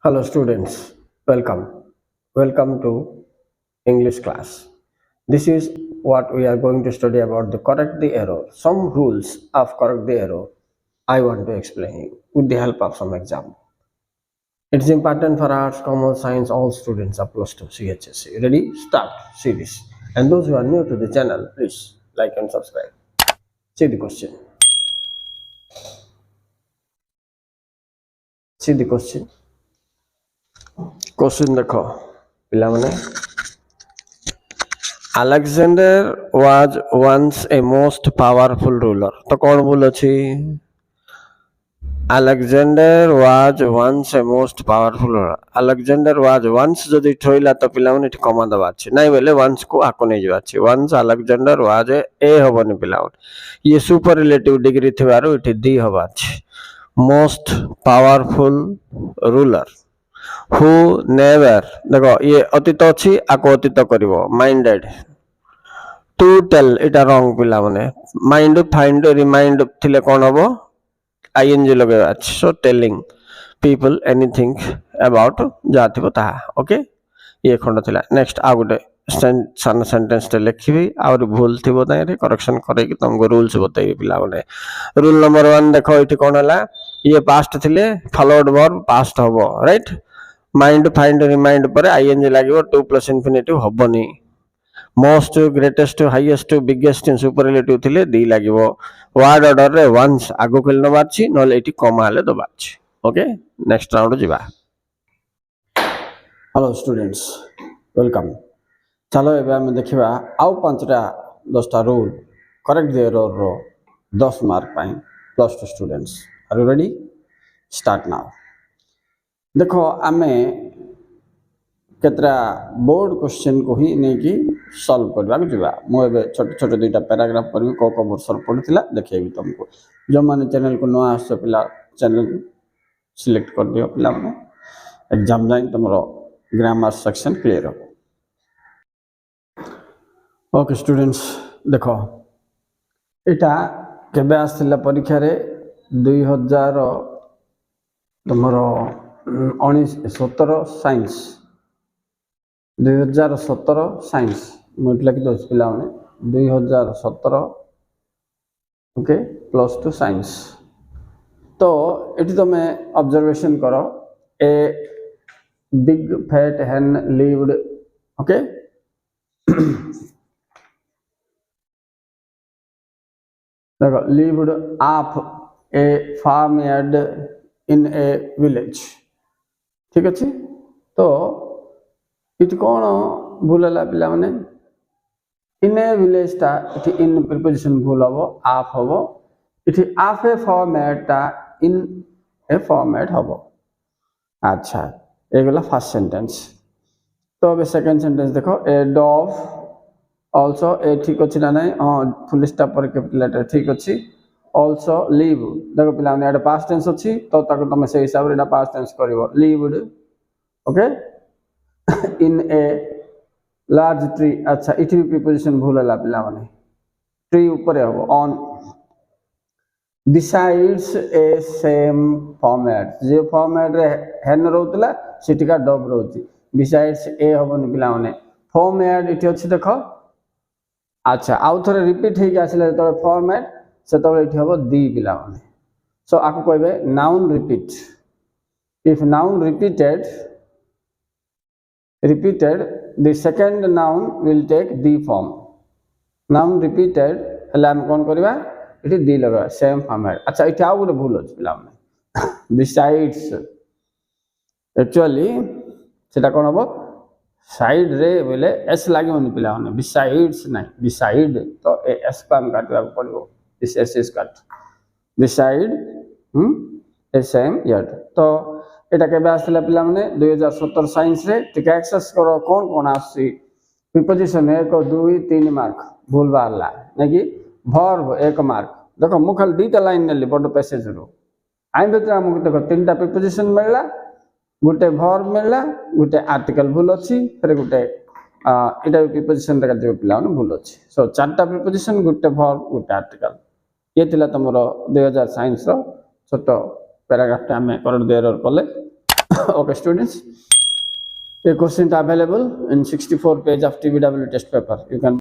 Hello students, welcome to English class. This is what we are going to study about the correct the error. Some rules of correct the error I want to explain you with the help of some example. It's important for arts, commerce, science, all students of plus 2 CHSC. Ready? Start. See this. And those who are new to the channel, please like and subscribe. See the question. See the question. Question देखो पिलामने Alexander was once a most powerful ruler. तो कौन बोल छी? Alexander was once a most powerful ruler. Alexander was once जदि ठोइला तो पिलामने ठी कमा दबा छी. नहीं बोले once को आको नहीं जबा छी. Once Alexander was a हबनी पिलामने. ये superlative degree थे बारो इठी दी हबा छी. Most powerful ruler. Who never देखो ये अतीत अच्छी आको अतीत करिवो माइंडेड टू टेल इटा रॉन्ग पिला माने माइंड फाइंड रिमाइंड थिले कोन हबो आईएनजी लगे अछि सो टेलिंग पीपल एनीथिंग अबाउट जाथिबो ता ओके ये खंड थिला नेक्स्ट आ गुटे सेंटेंस टे लिखिबी और भूल थिबो तारे करेक्शन करे कि तुमको रूल्स बतैबी पिला माने रूल नंबर 1 देखो इठी कोन हला ये पास्ट थिले फॉलोड वर्ब पास्ट हबो राइट माइंड फाइंड रिमाइंड पर आईएनजी लागिवो टू प्लस इन्फिनिटिव हबनी most greatest highest biggest superlative थिले दी लागिवो वर्ड ऑर्डर रे वंस आगो केल न बाछि नले एटी कमा ले दबाछि ओके नेक्स्ट राउंड जिबा हेलो स्टूडेंट्स वेलकम चलो एबे हम देखिबा आउ पांचटा 10टा रूल करेक्ट द एरर रो 10 मार्क पाई plus 2 students are you ready start now देखो आमे केतरा बोर्ड क्वेश्चन को ही नहीं कि सॉल्व करबा के जिबा मो एबे छोटे छोटे दुईटा पैराग्राफ करबी को वर्षर पढ़िथिला देखैबी तुमको जो माने चैनल को नया आसो पिला चैनल सिलेक्ट कर दियो पिला माने एग्जाम जाइन तुमरो ग्रामर सेक्शन क्लियर हो ओके स्टूडेंट्स देखो एटा केबे आस्थिला परीक्षा रे 2000 तुमरो 17 साइंस 2017 साइंस मुझे लिखि दो पिला 2017 ओके प्लस 2 साइंस तो ये तुम ऑब्जर्वेशन करो a big fat hen lived okay देखो lived off a farmyard in a village ठीक अच्छे तो इट कौन भूल है पिला माने इन ए विलेज टा इट इन प्रीपोजिशन भूल हबो आफ हबो इट आफ ए फॉर्मेट टा इन ए फॉर्मेट हबो अच्छा एगला फर्स्ट सेंटेंस तो अब सेकंड सेंटेंस देखो ए डॉग आल्सो ए ठीक अछि ना नहीं फुल स्टॉप पर कैपिटल लेटर ठीक अछि आल्सो लीव देखो पिला माने एटा पास्ट टेंस अछि तो ताको तमे से हिसाब रे एटा पास्ट टेंस करिवो lived okay in a large tree अच्छा इठी प्रीपोजिशन भूल है पिला माने ट्री ऊपर है on besides A same format J format रे हेन रहउतला सिटिका डब रहउची बिसाइड्स ए हबनी पिला माने फॉर्मेट इठी अछि देखो अच्छा आउ थरे रिपीट हे के आसिले तो फॉर्मेट से तो इठी हबो दी पिला माने सो आको कहबे noun repeat if noun repeated the second noun will take the form noun repeated हला हम कोन करबा इठी दी लगा सेम फॉर्मेट अच्छा इठी आउ गोटे भूल अछि पिला माने besides एक्चुअली सेटा कोन हबो साइड रे बोले एस लागिवनी पिला माने besides नहीं beside तो एस पाम काटबा पड़िबो this S is cut beside a same yard तो एटा केबे आसला पिला माने 2017 साइंस रे टिक एक्सेस करो कोन कोन आसी प्रीपोजिशन 1 2 3 मार्क भूल बारला नै कि वर्ब 1 मार्क देखो मु खाली दुईटा लाइन नेली बड पैसेज रो आइ बेतरा मु देखो तीनटा प्रीपोजिशन मिलला गुटे वर्ब मिलला गुटे आर्टिकल भूल अछि फिर गुटे एटा प्रीपोजिशन रे जो पिला माने भूल अछि सो चारटा प्रीपोजिशन गुटे वर्ब गुटे आर्टिकल ये थिला तमरो 2000 साइंस रो छोटो पैराग्राफ टा हमें कर दे एरर कले Okay, students, a question available in 64 page of TBW test paper. You can